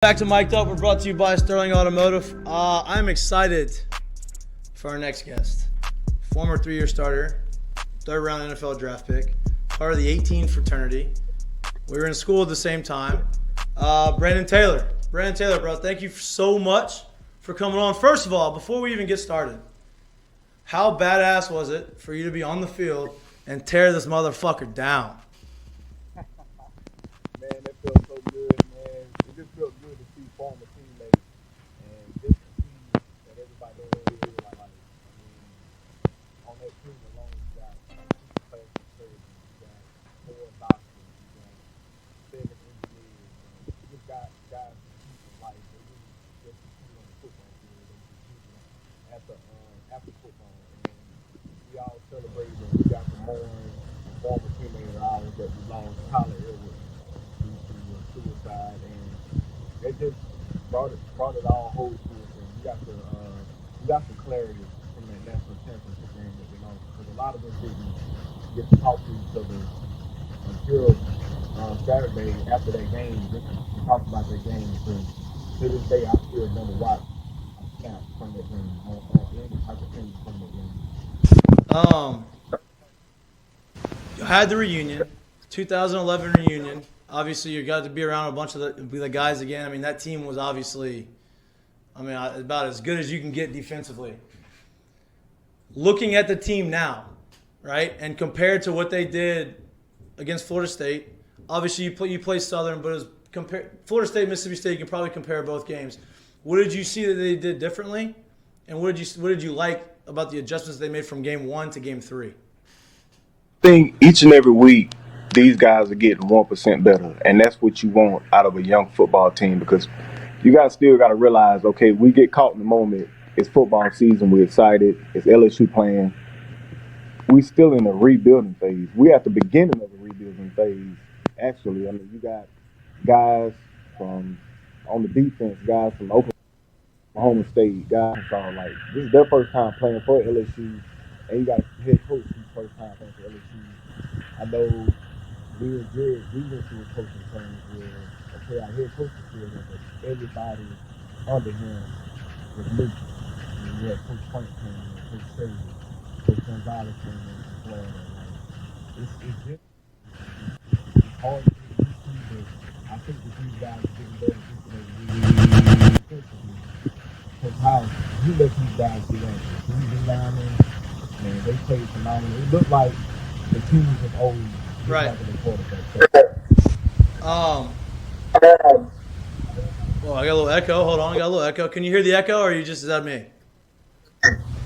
Back to Mik'd Up. We're brought to you by Sterling Automotive. I'm excited for our next guest. Former 3-year starter, third round NFL draft pick, part of the 18 fraternity. We were in school at the same time. Brandon Taylor. Brandon Taylor, bro, thank you so much for coming on. First of all, before we even get started, how badass was it for you to be on the field and tear this motherfucker down? Man, that felt so good, man. It just felt good to see former teammates and just to see that everybody knows what it is. On that team alone, you got two plastic surgeons, you got 4 doctors, you got 7 engineers, you just got guys who keep life. They really just compete on the football field. They compete after football. And we all celebrated and we got to mourn a former teammate of ours that we lost, Tyler Edwards, due to suicide, and it just brought it all whole to us. And we got some clarity from that national championship game that we lost, because a lot of us didn't get to talk to each other until Saturday after that game, just to talk about that game. Because to this day, I still never watch a snap from that game or any type of thing from that game. You had the reunion, 2011 reunion. Obviously, you got to be around a bunch of the guys again. I mean, that team was obviously, about as good as you can get defensively. Looking at the team now, right, and compared to what they did against Florida State, obviously you play Southern, but Florida State, Mississippi State, you can probably compare both games. What did you see that they did differently, and what did you like about the adjustments they made from game 1 to game 3? I think each and every week these guys are getting 1% better, and that's what you want out of a young football team, because you still got to realize, okay, we get caught in the moment. It's football season. We're excited. It's LSU playing. We still in the rebuilding phase. We at the beginning of the rebuilding phase, actually. I mean, you got guys from on the defense, guys from Oklahoma State, guys from this is their first time playing for LSU, and you got a head coach who's first time playing for LSU. I know we went through a coaching change where, okay, our head coach is still there, but everybody under him was new. I mean, we had Coach Frank came in, Coach Sager, Coach Gonzalez came in from Florida. It's hard to get used to, but I think that these guys are getting better defensively. Because how you let these guys get on the linemen, and they played phenomenal. It looked like the team was old. Right. Well, I got a little echo. Hold on, I got a little echo. Can you hear the echo, or is that me?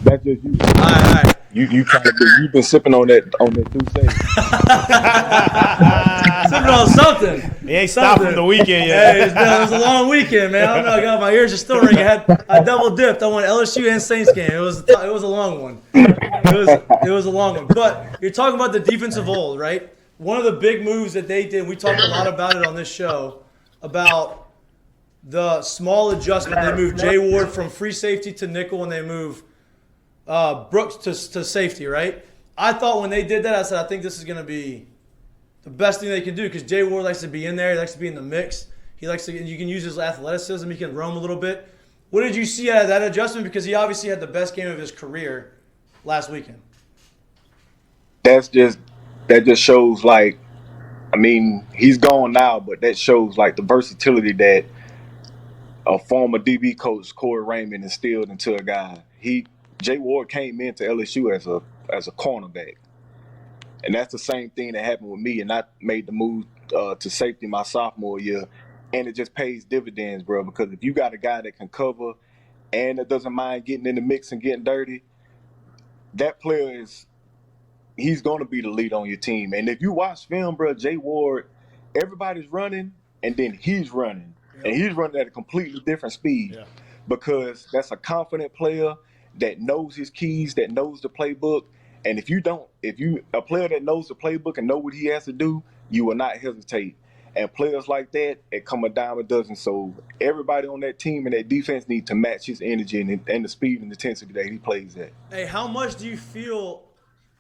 That's just you. All right. You've been sipping on that Tuesday. Sipping on something. He ain't stopped from the weekend yet. Hey, it was a long weekend, man. I don't know. I got my ears are still ringing. I double dipped. I went LSU and Saints game. It was a long one. It was a long one. But you're talking about the defensive hold, right? One of the big moves that they did. We talked a lot about it on this show about the small adjustment. They moved Jay Ward from free safety to nickel, and they moved Brooks to safety, right? I thought when they did that, I said, I think this is going to be the best thing they can do, because Jay Ward likes to be in there. He likes to be in the mix. He likes to. You can use his athleticism. He can roam a little bit. What did you see out of that adjustment? Because he obviously had the best game of his career last weekend. That just shows, he's gone now, but that shows the versatility that a former DB coach, Corey Raymond, instilled into a guy. Jay Ward came into LSU as a cornerback, and that's the same thing that happened with me. And I made the move to safety my sophomore year, and it just pays dividends, bro. Because if you got a guy that can cover and that doesn't mind getting in the mix and getting dirty, that player he's going to be the lead on your team. And if you watch film, bro, Jay Ward, everybody's running, and then he's running, and he's running at a completely different speed, because that's a confident player that knows his keys, that knows the playbook. And if you a player that knows the playbook and know what he has to do, you will not hesitate. And players like that, it come a dime a dozen. So everybody on that team and that defense need to match his energy and the speed and intensity that he plays at. Hey, how much do you feel?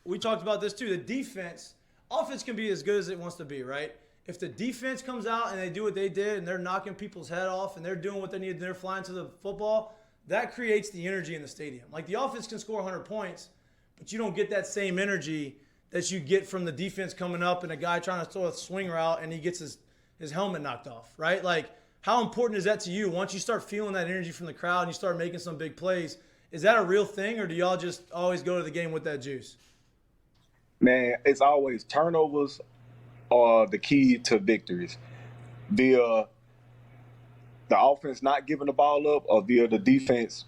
We talked about this too. The offense can be as good as it wants to be, right? If the defense comes out and they do what they did and they're knocking people's head off and they're doing what they need and they're flying to the football, that creates the energy in the stadium. Like the offense can score 100 points, but you don't get that same energy that you get from the defense coming up and a guy trying to throw a swing route and he gets his helmet knocked off, right? Like, how important is that to you? Once you start feeling that energy from the crowd and you start making some big plays, is that a real thing, or do y'all just always go to the game with that juice? Man, it's always turnovers are the key to victories. Via the offense not giving the ball up or via the defense.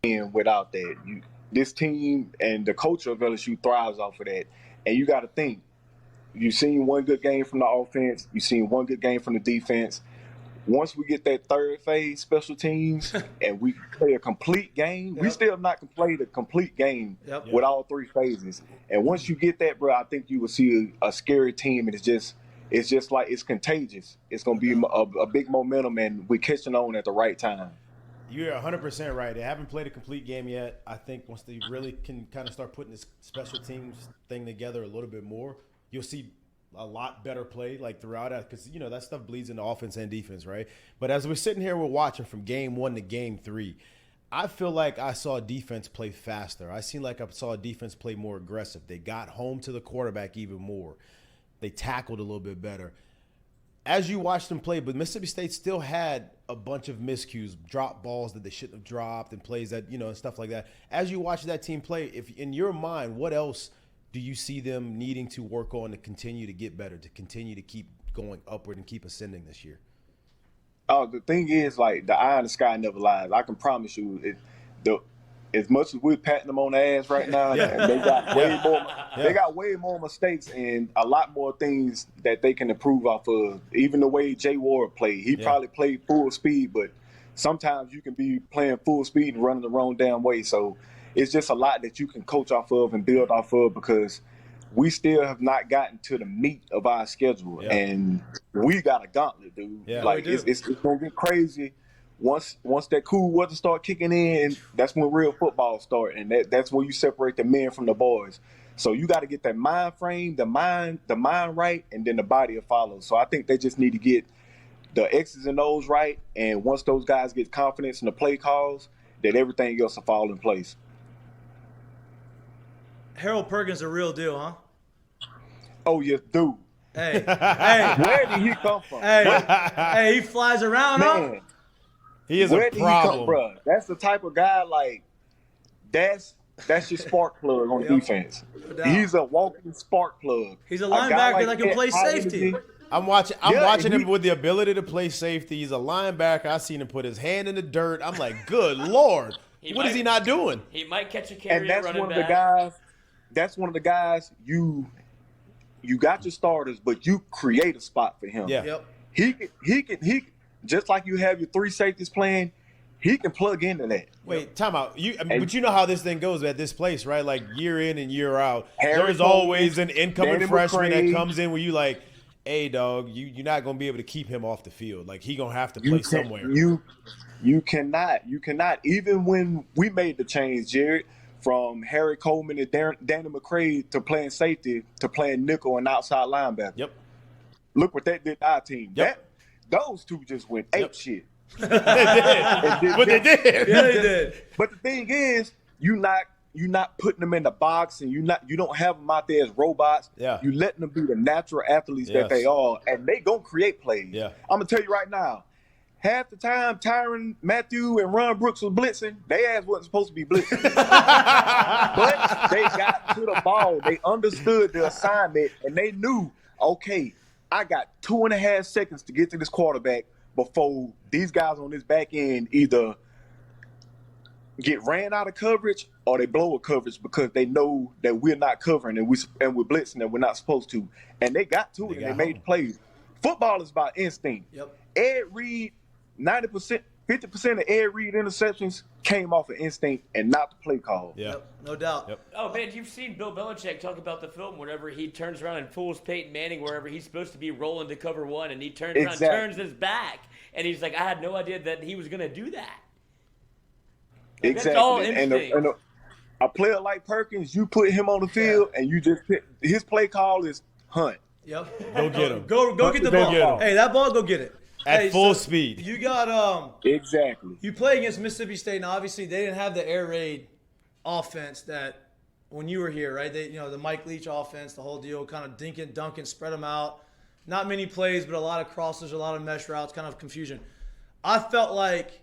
And without that, this team and the culture of LSU thrives off of that. And you got to think, you've seen one good game from the offense, you've seen one good game from the defense. Once we get that third phase, special teams, and we play a complete game, we still have not played a complete game with all three phases. And once you get that, bro, I think you will see a scary team, and it's just like it's contagious. It's going to be a big momentum, and we're catching on at the right time. You're 100% right. They haven't played a complete game yet. I think once they really can kind of start putting this special teams thing together a little bit more, you'll see a lot better play like throughout it, because that stuff bleeds into offense and defense, right? But as we're sitting here, we're watching from game 1 to game 3. I feel like I saw defense play faster. I saw defense play more aggressive. They got home to the quarterback even more. They tackled a little bit better. As you watched them play, but Mississippi State still had a bunch of miscues, drop balls that they shouldn't have dropped, and plays that and stuff like that. As you watch that team play, if in your mind, what else do you see them needing to work on to continue to get better, to continue to keep going upward and keep ascending this year? Oh, the thing is, like, the eye in the sky never lies. I can promise you, as much as we're patting them on the ass right now, they got way more mistakes and a lot more things that they can improve off of. Even the way Jay Ward played, he probably played full speed, but sometimes you can be playing full speed and running the wrong damn way. So it's just a lot that you can coach off of and build off of, because we still have not gotten to the meat of our schedule, and we got a gauntlet, dude. Yeah, like it's gonna get crazy. Once that cool weather start kicking in, that's when real football start, and that's when you separate the men from the boys. So you got to get that mind frame, the mind right, and then the body will follow. So I think they just need to get the X's and O's right, and once those guys get confidence in the play calls, then everything else will fall in place. Harold Perkins a real deal, huh? Oh yes, dude. Hey, where did he come from? Hey, he flies around, man. Huh? He is Where a problem, bro. That's the type of guy, like, that's your spark plug on defense. He's a walking spark plug. He's a linebacker that can play safety. I'm watching him with the ability to play safety. He's a linebacker. I seen him put his hand in the dirt. I'm like, good Lord. What is he not doing? He might catch a carry and that's one of the guys you got your starters, but you create a spot for him. Yeah. Yep. He can just like you have your three safeties playing, he can plug into that. Wait, time out. But you know how this thing goes at this place, right? Like year in and year out, Harry there's Coleman, always an incoming Danny freshman McCray. that comes in where you like, hey, dog, you're not going to be able to keep him off the field. Like, he going to have to play somewhere. You cannot. Even when we made the change, Jared, from Harry Coleman and Danny McCray to playing safety to playing nickel and outside linebacker. Yep. Look what that did to our team. Yep. Those two just went ape shit. They did. But they did. Yeah, they did. But the thing is, you're not putting them in the box, and you don't have them out there as robots. Yeah. You letting them be the natural athletes that they are, and they gonna create plays. Yeah. I'm gonna tell you right now, half the time Tyrann Mathieu and Ron Brooks was blitzing, they ass wasn't supposed to be blitzing. But they got to the ball. They understood the assignment, and they knew, okay, I got 2.5 seconds to get to this quarterback before these guys on this back end either get ran out of coverage or they blow a coverage because they know that we're not covering and we're blitzing and we're not supposed to. And they got to it and they made the plays. Football is about instinct. Yep. Ed Reed, 50% of Ed Reed interceptions came off of instinct and not the play call. Yeah. Yep, no doubt. Yep. Oh, man, you've seen Bill Belichick talk about the film whenever he turns around and fools Peyton Manning wherever he's supposed to be rolling to cover one, and he turns around, turns his back, and he's like, I had no idea that he was going to do that. Like, Exactly. That's all instinct. a player like Perkins, you put him on the field and you just his play call is hunt. Yep. Go get him. Go get the Go ball. get him. Hey, that ball, go get it. At full speed. You got Exactly. You play against Mississippi State, and obviously they didn't have the air raid offense that when you were here, right? They, the Mike Leach offense, the whole deal, kind of dink and dunk and spread them out. Not many plays, but a lot of crosses, a lot of mesh routes, kind of confusion. I felt like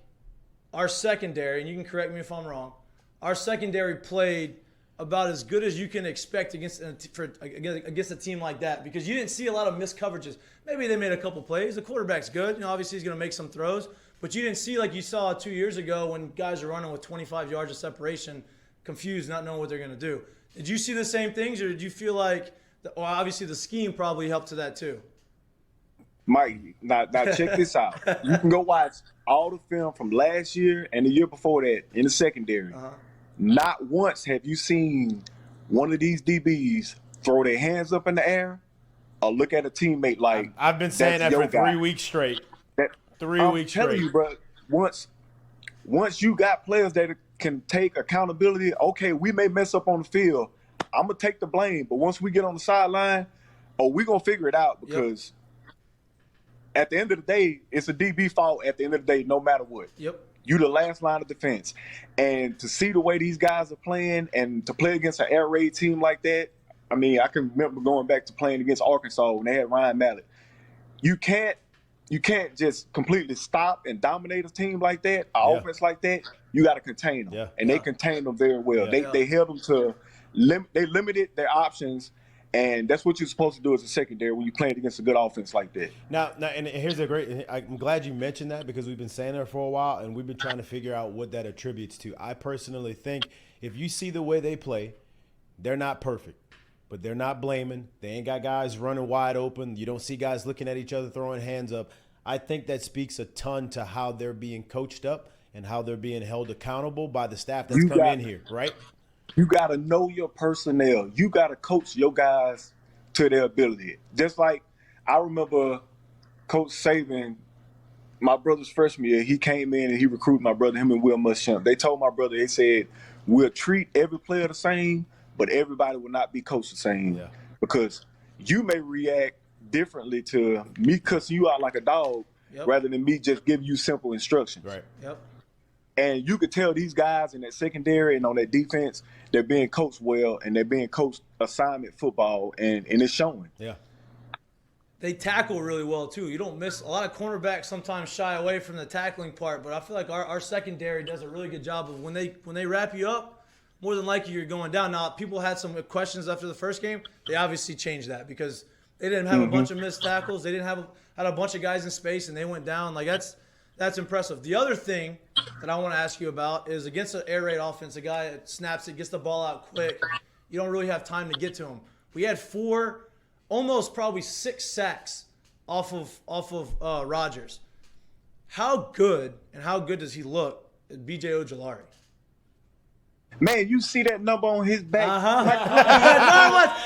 our secondary, and you can correct me if I'm wrong, our secondary played about as good as you can expect against a team like that, because you didn't see a lot of missed coverages. Maybe they made a couple plays. The quarterback's good. Obviously he's going to make some throws, but you didn't see like you saw 2 years ago when guys are running with 25 yards of separation, confused, not knowing what they're going to do. Did you see the same things, or did you feel like, obviously the scheme probably helped to that too? Mike, now check this out. You can go watch all the film from last year and the year before that in the secondary. Not once have you seen one of these DBs throw their hands up in the air or look at a teammate like, I've been saying that for 3 weeks straight. 3 weeks straight. I'm telling you, bro, once you got players that can take accountability, okay, we may mess up on the field. I'm going to take the blame. But once we get on the sideline, we're going to figure it out, because at the end of the day, it's a DB fault at the end of the day, no matter what. Yep. You the last line of defense. And to see the way these guys are playing and to play against an air raid team like that, I mean, I can remember going back to playing against Arkansas when they had Ryan Mallett. You can't just completely stop and dominate a team like that, an offense like that. You got to contain them. Yeah. And they contained them very well. They held them to they limited their options. And that's what you're supposed to do as a secondary when you're playing against a good offense like that. Now, and here's I'm glad you mentioned that, because we've been saying that for a while, and we've been trying to figure out what that attributes to. I personally think if you see the way they play, they're not perfect, but they're not blaming. They ain't got guys running wide open. You don't see guys looking at each other, throwing hands up. I think that speaks a ton to how they're being coached up and how they're being held accountable by the staff that's come in here, right? You got to know your personnel. You got to coach your guys to their ability. Just like I remember Coach Saban, my brother's freshman year, he came in and he recruited my brother, him and Will Muschamp. They told my brother, they said, we'll treat every player the same, but everybody will not be coached the same. Yeah. Because you may react differently to me cussing you out like a dog rather than me just giving you simple instructions. Right. Yep. And you could tell these guys in that secondary and on that defense, they're being coached well, and they're being coached assignment football, and it's showing. Yeah. They tackle really well, too. You don't miss – a lot of cornerbacks sometimes shy away from the tackling part, but I feel like our secondary does a really good job of when they wrap you up, more than likely you're going down. Now, people had some questions after the first game. They obviously changed that because they didn't have a bunch of missed tackles. They didn't had a bunch of guys in space, and they went down. Like, that's impressive. The other thing that I want to ask you about is against an air raid offense, a guy that snaps it, gets the ball out quick. You don't really have time to get to him. We had 4, almost probably 6 sacks off of Rodgers. How good does he look at B.J. Ojolari? Man, you see that number on his back?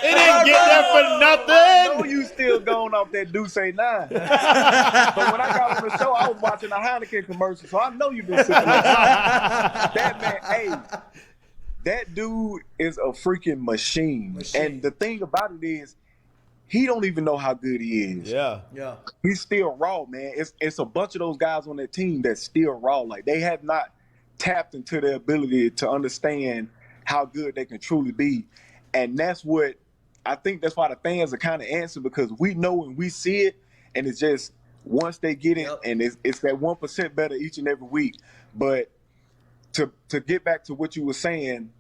It didn't get there for nothing. I know you still going off that Deuce 9. But when I got on the show, I was watching a Heineken commercial, so I know you've been sitting there. That man, hey, that dude is a freaking machine. And the thing about it is, he don't even know how good he is. Yeah. He's still raw, man. It's a bunch of those guys on that team that's still raw. Like, they have not tapped into their ability to understand how good they can truly be. And that's what I think that's why the fans are kind of answering, because we know and we see it, and it's just once they get it, and it's that 1% better each and every week. But to get back to what you were saying,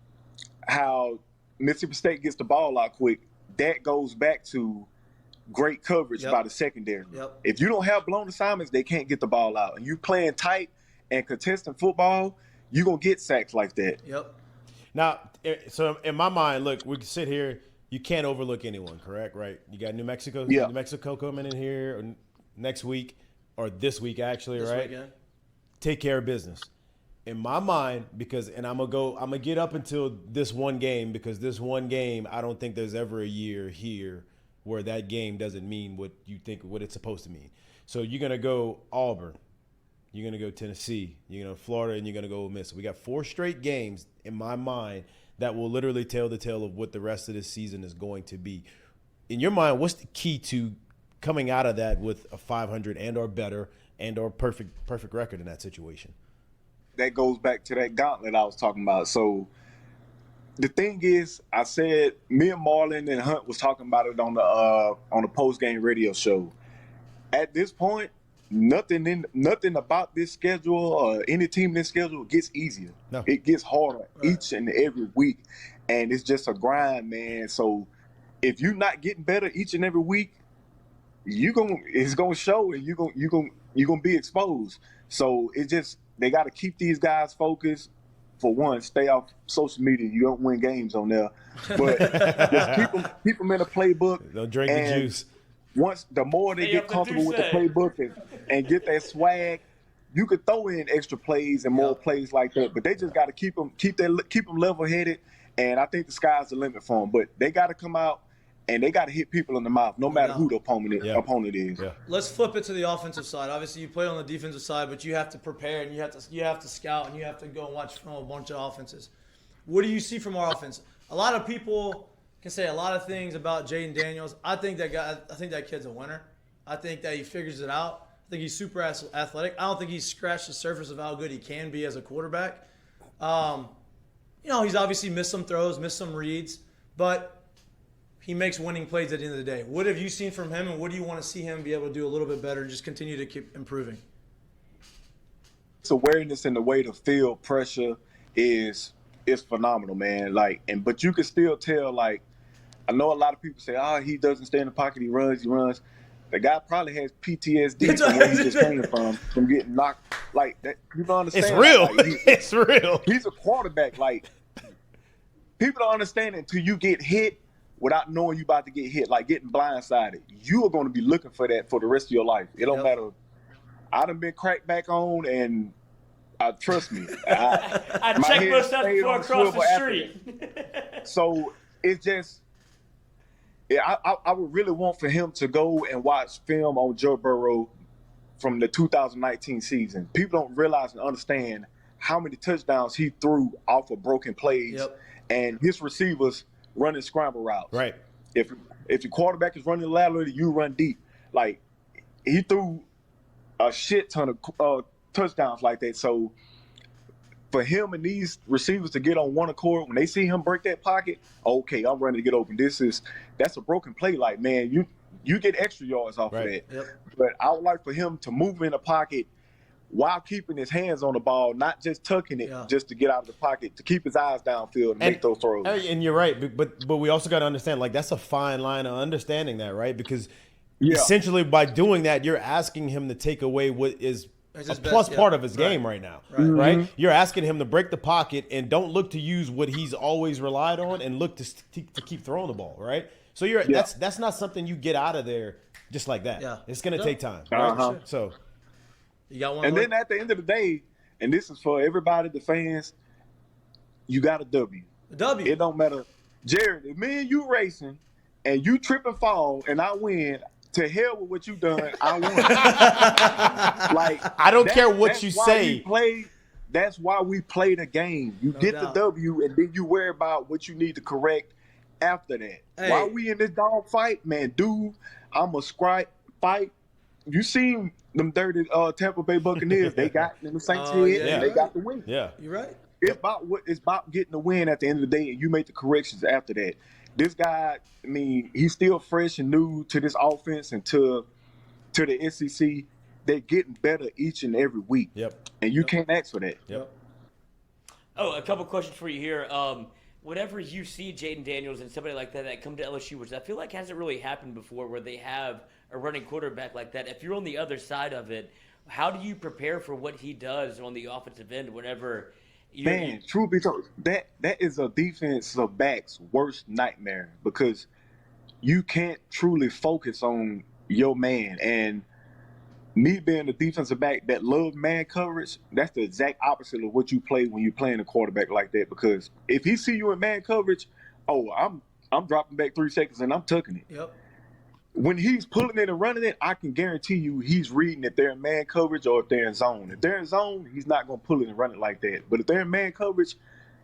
how Mississippi State gets the ball out quick, that goes back to great coverage by the secondary. If you don't have blown assignments, they can't get the ball out. And you playing tight and contesting football, you're going to get sacks like that. Now, so in my mind, look, we can sit here. You can't overlook anyone, correct? Right? You got New Mexico coming in here next week, or this week actually, right? Take care of business. In my mind, I'm gonna get up until this one game, because this one game, I don't think there's ever a year here where that game doesn't mean what you think what it's supposed to mean. So you're gonna go Auburn, you're gonna go Tennessee, you're gonna go Florida, and you're gonna go Ole Miss. We got 4 straight games in my mind that will literally tell the tale of what the rest of this season is going to be. In your mind, what's the key to coming out of that with a 500 and or better and or perfect record in that situation? That goes back to that gauntlet I was talking about. So the thing is, I said me and Marlon and Hunt was talking about it on the post game radio show. At this point, nothing about this schedule or any team in this schedule gets easier. No. It gets harder each and every week, and it's just a grind, man. So if you're not getting better each and every week, it's gonna show, and you're gonna be exposed. So they got to keep these guys focused. For one, stay off social media. You don't win games on there, but just keep them in a playbook. Don't drink the juice. Once the more they get comfortable with the playbook and get that swag, you could throw in extra plays and more plays like that. But they just got to keep them level headed, and I think the sky's the limit for them. But they got to come out and they got to hit people in the mouth, no matter who the opponent is. Yeah. Let's flip it to the offensive side. Obviously, you play on the defensive side, but you have to prepare and you have to scout and you have to go and watch from a bunch of offenses. What do you see from our offense? A lot of people can say a lot of things about Jaden Daniels. I think that kid's a winner. I think that he figures it out. I think he's super athletic. I don't think he's scratched the surface of how good he can be as a quarterback. He's obviously missed some throws, missed some reads, but he makes winning plays at the end of the day. What have you seen from him, and what do you want to see him be able to do a little bit better, just continue to keep improving? It's awareness and the way to feel pressure is phenomenal, man. But you can still tell, I know a lot of people say, he doesn't stay in the pocket, he runs. The guy probably has PTSD from where he just came from getting knocked like that. People understand. It's real. It's real. He's a quarterback. People don't understand it until you get hit without knowing you about to get hit, like getting blindsided. You are going to be looking for that for the rest of your life. It don't matter. I done been cracked back on, and trust me. I checked myself before I crossed the street. So it's just, I would really want for him to go and watch film on Joe Burrow from the 2019 season. People don't realize and understand how many touchdowns he threw off of broken plays, and his receivers running scramble routes. Right. If your quarterback is running laterally, you run deep. He threw a shit ton of touchdowns like that. So for him and these receivers to get on one accord, when they see him break that pocket, okay, I'm running to get open. That's a broken play. Man, you get extra yards off of that. Yep. But I would like for him to move in the pocket while keeping his hands on the ball, not just tucking it just to get out of the pocket, to keep his eyes downfield and make those throws. And you're right, but we also got to understand, that's a fine line of understanding that, right? Because essentially by doing that, you're asking him to take away what is a plus part of his game right now, right? Mm-hmm. You're asking him to break the pocket and don't look to use what he's always relied on and look to keep throwing the ball, right? So that's not something you get out of there just like that. Yeah. It's going to take time. Right? So you got one. And then at the end of the day, and this is for everybody, the fans, you got a W. A W. It don't matter. Jared, if me and you racing and you trip and fall and I win, to hell with what you done, I won. I don't care what you say. That's why we play the game. You get the W, and then you worry about what you need to correct after that. Hey. While we in this dog fight, man, dude, I'm a fight. You seen them dirty Tampa Bay Buccaneers? They got in the Saints head, and they got the win. Yeah, you're right. It's about getting the win at the end of the day, and you make the corrections after that. This guy, he's still fresh and new to this offense and to the SEC. They're getting better each and every week. Yep. And you can't ask for that. Yep. Oh, a couple questions for you here. Whenever you see Jaden Daniels and somebody like that come to LSU, which I feel like hasn't really happened before, where they have a running quarterback like that, if you're on the other side of it, how do you prepare for what he does on the offensive end whenever truth be told, that is a defensive back's worst nightmare, because you can't truly focus on your man. And me being a defensive back that loves man coverage, that's the exact opposite of what you play when you're playing a quarterback like that. Because if he see you in man coverage, I'm dropping back 3 seconds and I'm tucking it. Yep. When he's pulling it and running it, I can guarantee you he's reading if they're in man coverage or if they're in zone. If they're in zone, he's not going to pull it and run it like that. But if they're in man coverage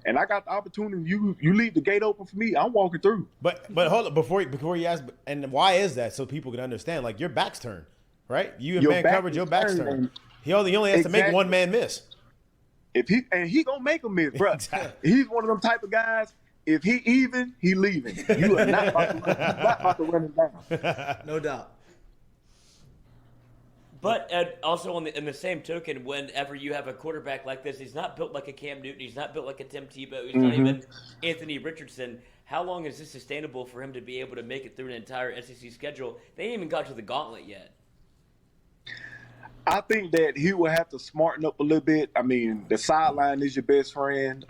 and I got the opportunity, you leave the gate open for me, I'm walking through. But hold up before you ask, and why is that? So people can understand. Like your back's turned, right? You in man coverage, your back's turned. He only has to make one man miss. If he gonna make a miss, bro. Exactly. He's one of them type of guys. If he even, he leaving. You are not about to run him down. No doubt. But also in the same token, whenever you have a quarterback like this, he's not built like a Cam Newton. He's not built like a Tim Tebow. He's not even Anthony Richardson. How long is this sustainable for him to be able to make it through an entire SEC schedule? They ain't even got to the gauntlet yet. I think that he will have to smarten up a little bit. I mean, the sideline is your best friend.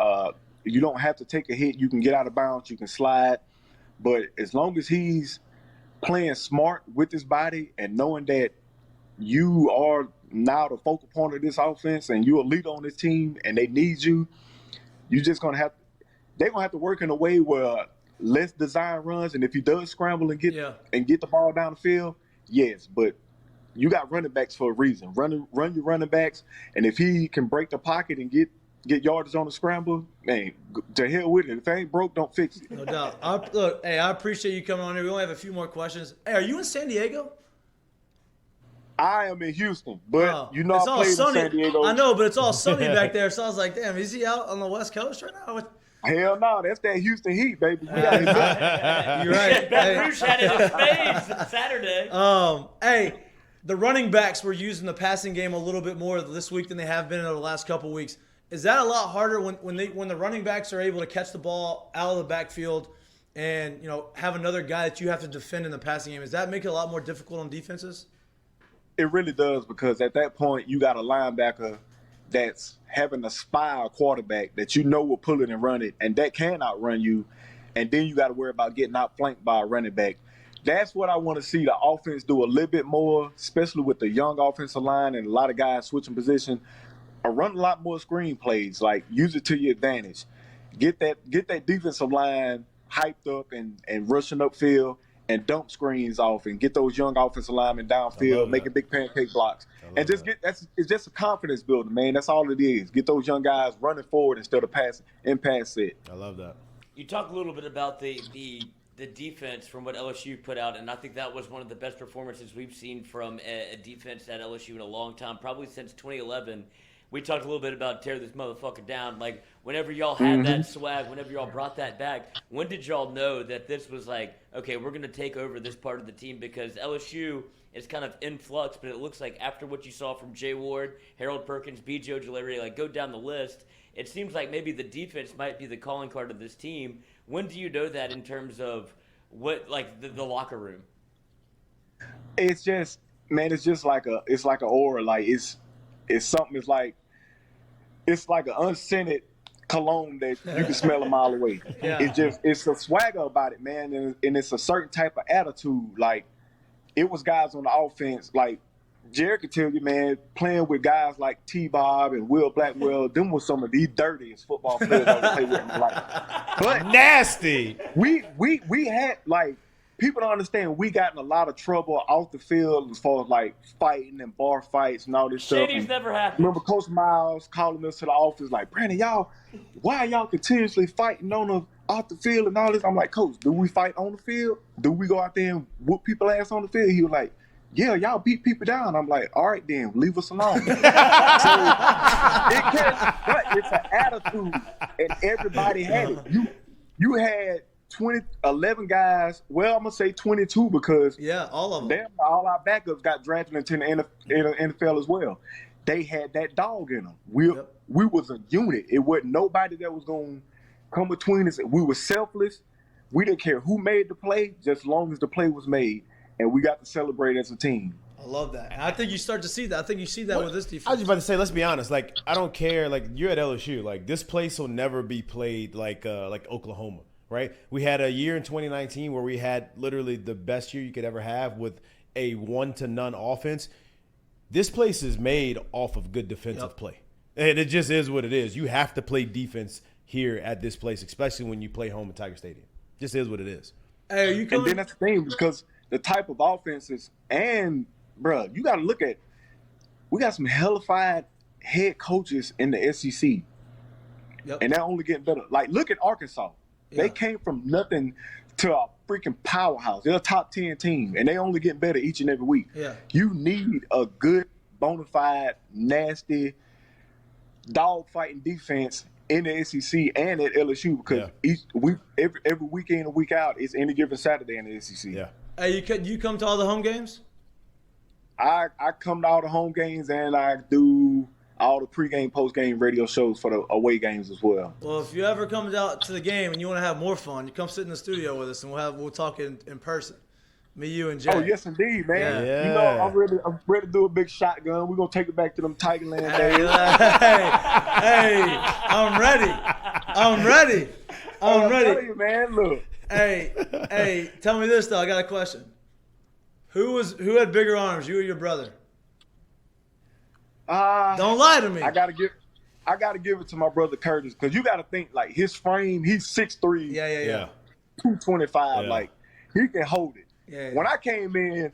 You don't have to take a hit. You can get out of bounds. You can slide. But as long as he's playing smart with his body and knowing that you are now the focal point of this offense and you're a leader on this team and they need you, you're just going to have – they're going to have to work in a way where less design runs. And if he does scramble and get the ball down the field, yes. But you got running backs for a reason. Run your running backs. And if he can break the pocket and get yardage on the scramble, man, to hell with it. If it ain't broke, don't fix it. No doubt. I appreciate you coming on here. We only have a few more questions. Hey, are you in San Diego? I am in Houston, but you know it's I all played sunny. in San Diego. I know, but it's all sunny back there. So I was like, damn, is he out on the West Coast right now? Hell no, that's that Houston heat, baby. We got You're right. Baton Rouge had it in spades Saturday. Hey, the running backs were using the passing game a little bit more this week than they have been over the last couple weeks. Is that a lot harder when the running backs are able to catch the ball out of the backfield and have another guy that you have to defend in the passing game? Does that make it a lot more difficult on defenses? It really does, because at that point you got a linebacker that's having a spy quarterback that will pull it and run it, and that can outrun you, and then you got to worry about getting outflanked by a running back. That's what I want to see the offense do a little bit more, especially with the young offensive line and a lot of guys switching position. Or run a lot more screen plays, like use it to your advantage. Get that defensive line hyped up and rushing upfield and dump screens off and get those young offensive linemen downfield, making big pancake blocks. And just it's just a confidence builder, man. That's all it is. Get those young guys running forward instead of passing in pass set. I love that. You talk a little bit about the defense from what LSU put out, and I think that was one of the best performances we've seen from a defense at LSU in a long time, probably since 2011. We talked a little bit about tear this motherfucker down. Like, whenever y'all had that swag, whenever y'all brought that back, when did y'all know that this was like, okay, we're going to take over this part of the team? Because LSU is kind of in flux, but it looks like after what you saw from Jay Ward, Harold Perkins, B.J. Ojulari, like, go down the list, it seems like maybe the defense might be the calling card of this team. When do you know that in terms of what, like, the locker room? It's just, man, it's like an aura. Like, it's something. It's like an unscented cologne that you can smell a mile away. Yeah. It's a swagger about it, man, and it's a certain type of attitude. Like, it was guys on the offense, like Jared could tell you, man, playing with guys like T-Bob and Will Blackwell, them were some of the dirtiest football players I ever played with in my life. But nasty. We had, like, people don't understand, we got in a lot of trouble off the field as far as, like, fighting and bar fights and all this stuff. Shady's never happened. Remember Coach Miles calling us to the office like, Brandon, why are y'all continuously fighting off the field and all this? I'm like, Coach, do we fight on the field? Do we go out there and whoop people ass on the field? He was like, yeah, y'all beat people down. I'm like, all right then, leave us alone. But it's an attitude, and everybody had it. You had 11 guys. Well, I'm gonna say 22 because all of them. All our backups got drafted into the NFL as well. They had that dog in them. We was a unit. It wasn't nobody that was gonna come between us. We were selfless. We didn't care who made the play, just as long as the play was made, and we got to celebrate as a team. I love that. And I think you start to see that. I think you see that with this defense. I was just about to say, let's be honest. Like, I don't care. Like, you're at LSU. Like, this place will never be played like Oklahoma, right? We had a year in 2019 where we had literally the best year you could ever have with a 1-0 offense. This place is made off of good defensive play. And it just is what it is. You have to play defense here at this place, especially when you play home at Tiger Stadium. Just is what it is. Hey, are you coming? And then that's the thing, because the type of offenses and, bro, you got to look at, we got some hellified head coaches in the SEC. Yep. and they're only getting better. Like, look at Arkansas. Yeah. They came from nothing to a freaking powerhouse. They're a top 10 team, and they only getting better each and every week. Yeah. You need a good, bona fide, nasty, dog-fighting defense in the SEC and at LSU because every week in and week out, it's any given Saturday in the SEC. Yeah. Hey, you come to all the home games? I come to all the home games and I do all the pregame, postgame radio shows for the away games as well. Well, if you ever come out to the game and you want to have more fun, you come sit in the studio with us and we'll talk in person. Me, you, and Jay. Oh yes, indeed, man. Yeah. You know, I'm ready to do a big shotgun. We're gonna take it back to them Tigerland days. Hey, I'm ready. I'm ready. I'm telling you, man. Look. Hey, tell me this though. I got a question. Who had bigger arms, you or your brother? Don't lie to me. I gotta give it to my brother Curtis because you gotta think like his frame. He's 6'3", Yeah. 225. Yeah. Like he can hold it. Yeah. When I came in,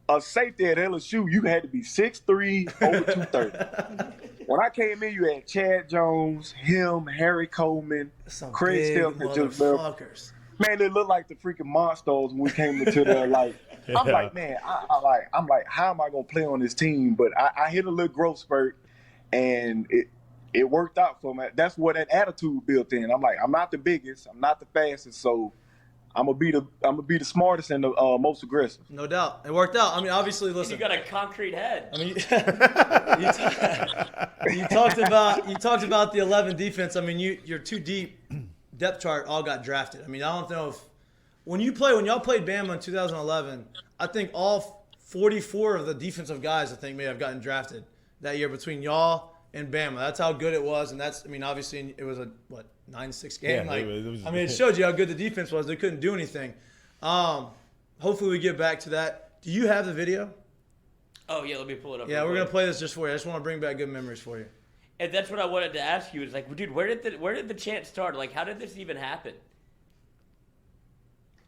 a safety at LSU, you had to be 6'3", over 230. When I came in, you had Chad Jones, him, Harry Coleman, Some Craig big Stelton, just motherfuckers. man, they look like the freaking monsters when we came into the like. I'm like, man, I'm like, how am I gonna play on this team? But I hit a little growth spurt, and it worked out for me. That's what that attitude built in. I'm like, I'm not the biggest, I'm not the fastest, so I'm gonna be the smartest and the most aggressive. No doubt, it worked out. I mean, obviously, listen. You got a concrete head. I mean, you talked about the 11 defense. I mean, you're too deep. Depth chart all got drafted. I mean, I don't know if when y'all played Bama in 2011, I think all 44 of the defensive guys may have gotten drafted that year between y'all and Bama. That's how good it was, and that's, I mean, obviously it was a 9-6 game. Yeah, it was, I mean, it showed you how good the defense was. They couldn't do anything. Hopefully we get back to that. Do you have the video? Oh yeah, let me pull it up. Yeah, we're gonna play this just for you. I just want to bring back good memories for you. And that's what I wanted to ask you. Is like, dude, where did the chant start? Like, how did this even happen?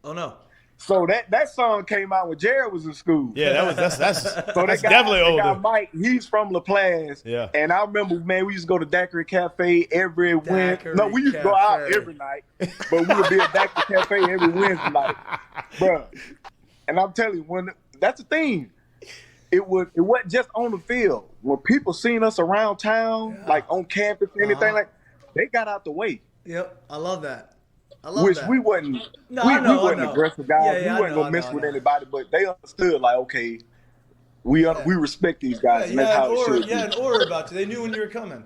Oh no. So that song came out when Jared was in school. Yeah, that's So that's that definitely that guy older. Mike, he's from LaPlace. Yeah. And I remember, man, we used to go to Daiquiri Cafe every Wednesday. Daiquiri No, we used to go out Cafe. every night, but we would be at Daiquiri Cafe every Wednesday night, bro. And I'm telling you, that's the thing. It wasn't just on the field. When people seen us around town, like on campus, anything like, they got out the way. Yep, I love that. Which we wasn't. No, we I know, wasn't I know. aggressive guys. Yeah, we wasn't gonna mess with anybody, but they understood like, okay, we respect these guys, and that's how it should be. Yeah, an aura about you. They knew when you were coming.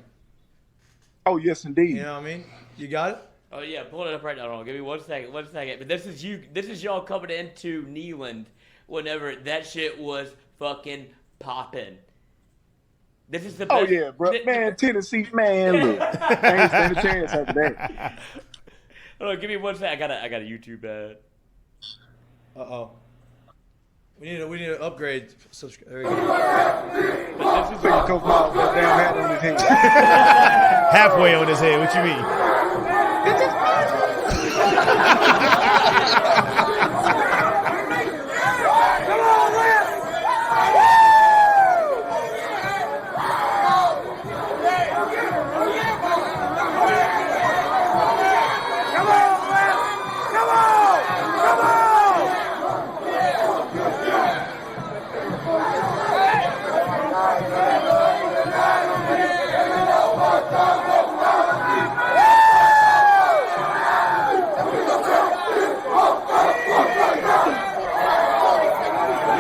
Oh yes, indeed. You know what I mean? You got it? Oh yeah, pull it up right now. Hold on, give me 1 second. But this is y'all coming into Neyland whenever that shit was fucking popping. This is the best. Oh yeah, bro. Man, Tennessee, man, look. I ain't stand a chance after that. Hold on, give me 1 second. I got a YouTube ad. Uh-oh. We need to upgrade. There we go. This is like Coach Miles got damn hat on his head. Halfway on his head. What you mean?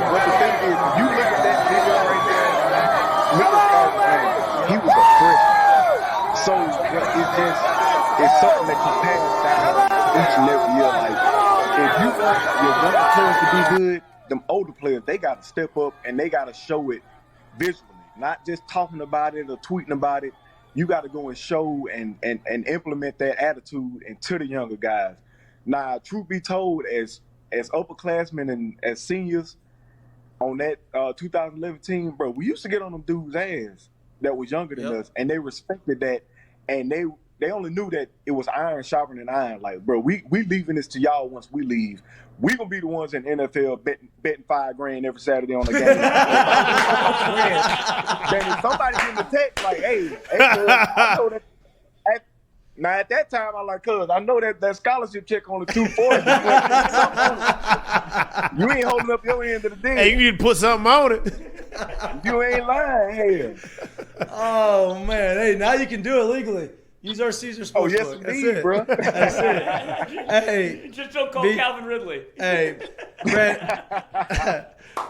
But the thing is, if you look at that video right there, Miller Scott, man, he was a freshman. So it's something that you pass down each and every year. Like, if you want your younger players to be good, them older players, they got to step up and they got to show it visually, not just talking about it or tweeting about it. You got to go and show and implement that attitude into the younger guys. Now, truth be told, as upperclassmen and as seniors on that 2011 team, bro, we used to get on them dudes' ass that was younger than us, and they respected that, and they only knew that it was iron sharpening iron. Like, bro, we leaving this to y'all once we leave. We gonna be the ones in the NFL betting $5,000 every Saturday on the game. Then if somebody getting the text like, hey, bro, I know that. Now at that time, I like, cuz I know that scholarship check on the 240. You ain't holding up your end of the deal. Hey, you need to put something on it. You ain't lying. Hell. Oh man, hey, now you can do it legally. Use our Caesar Oh Sportsbook. yes, That's indeed, it. bro. That's it. Hey, Just don't call Be- Calvin Ridley. hey,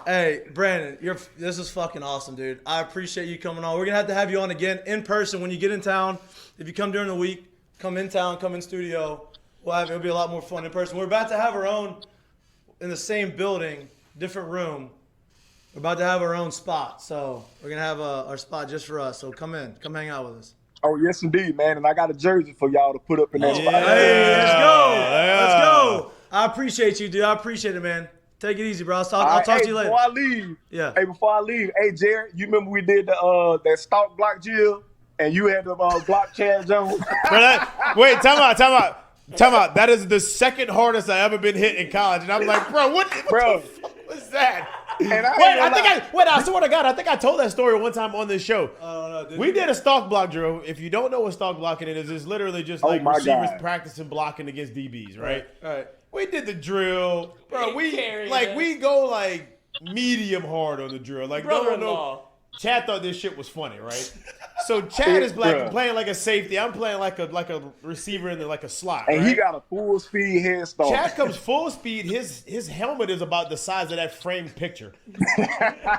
hey, Brandon, this is fucking awesome, dude. I appreciate you coming on. We're gonna have to have you on again in person when you get in town. If you come during the week, come in town, come in studio. It'll be a lot more fun in person. We're about to have our own in the same building, different room. We're about to have our own spot, so we're gonna have our spot just for us. So come hang out with us. Oh yes, indeed, man. And I got a jersey for y'all to put up in that spot. Hey, let's go. Yeah. Let's go. I appreciate you, dude. I appreciate it, man. Take it easy, bro. I'll talk to you later. Before I leave, Yeah. Hey, before I leave, hey Jared, you remember we did the that stalk block Jill, and you had to block Chad Jones. Wait, time out. That is the second hardest I ever been hit in college, and I'm like, bro, what Bro. the fuck was that? And I swear to God, I think I told that story one time on this show. We did a stalk block drill. If you don't know what stalk blocking is, it's literally just like my receivers God. practicing blocking against DBs, right? Right. We did the drill, bro. We Carry go like medium hard on the drill. Like no, Brother-in-law. Chad thought this shit was funny, right? So Chad is black, Bruh. playing like a safety. I'm playing like a receiver in like a slot. And right? he got a full speed head start. Chad comes full speed. His helmet is about the size of that framed picture.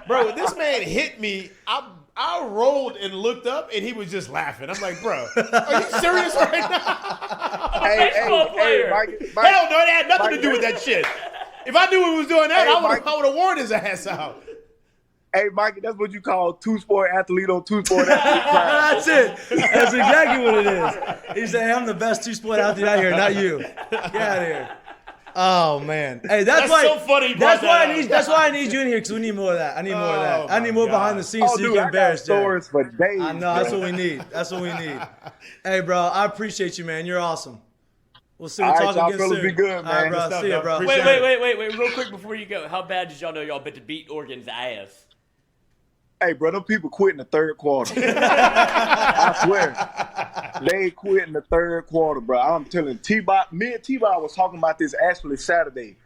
Bro, when this man hit me, I rolled and looked up, and he was just laughing. I'm like, bro, are you serious right now? Baseball player. Mike, Hell no, it had nothing to do with that shit. If I knew he was doing that, Hey, I Mike. would have worn his ass out. Hey, Mikey, that's what you call two-sport athlete on two-sport athlete crime. That's it. That's exactly what it is. He said, hey, I'm the best two-sport athlete out here, not you. Get out of here. Oh man. Hey, that's why. so funny you That's brought why that I need. up. That's why I need you in here because we need more of that. I need more of that. Oh, I need my more God. behind the scenes Oh, so you dude, can I got embarrass Jared. stories for days. I know. That's what we need. That's what we need. Hey, bro, I appreciate you, man. You're awesome. We'll see. We'll All right, talk y'all again fellas soon. be good, All right, man. bro. Good stuff, See ya, y'all. bro. Appreciate Wait, real quick before you go. How bad did y'all know y'all bet to beat Oregon's ass? Hey, bro, them people quit in the third quarter. I swear. They quit in the third quarter, bro. I'm telling T-Bot, me and T-Bot was talking about this actually Saturday.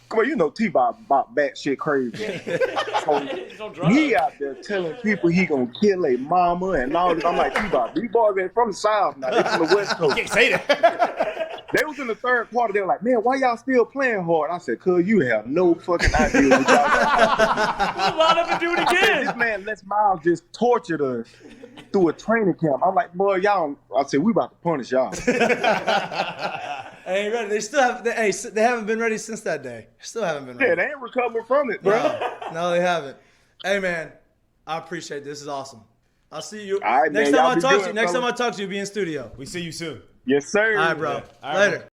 Come on, you know T-Bot about batshit crazy. He's on drugs. He out there telling people he gonna kill a mama and all this. I'm like, T-Bot, these boys ain't from the South now. They from the West Coast. Can't say that. They was in the third quarter. They were like, man, why y'all still playing hard? I said, cuz you have no fucking idea what y'all We'll line up and do it again. This man Les Miles just tortured us through a training camp. I'm like, boy, y'all. I said, we about to punish y'all. Hey, ready? They still have. They haven't been ready since that day. Still haven't been ready. Yeah, they ain't recovering from it, bro. No, they haven't. Hey, man, I appreciate this. This is awesome. I'll see you All right, next man, time y'all I be talk to good, you. Next time fellas. I talk to you, be in studio. We see you soon. Yes, sir. All right, bro. All right, Later. bro.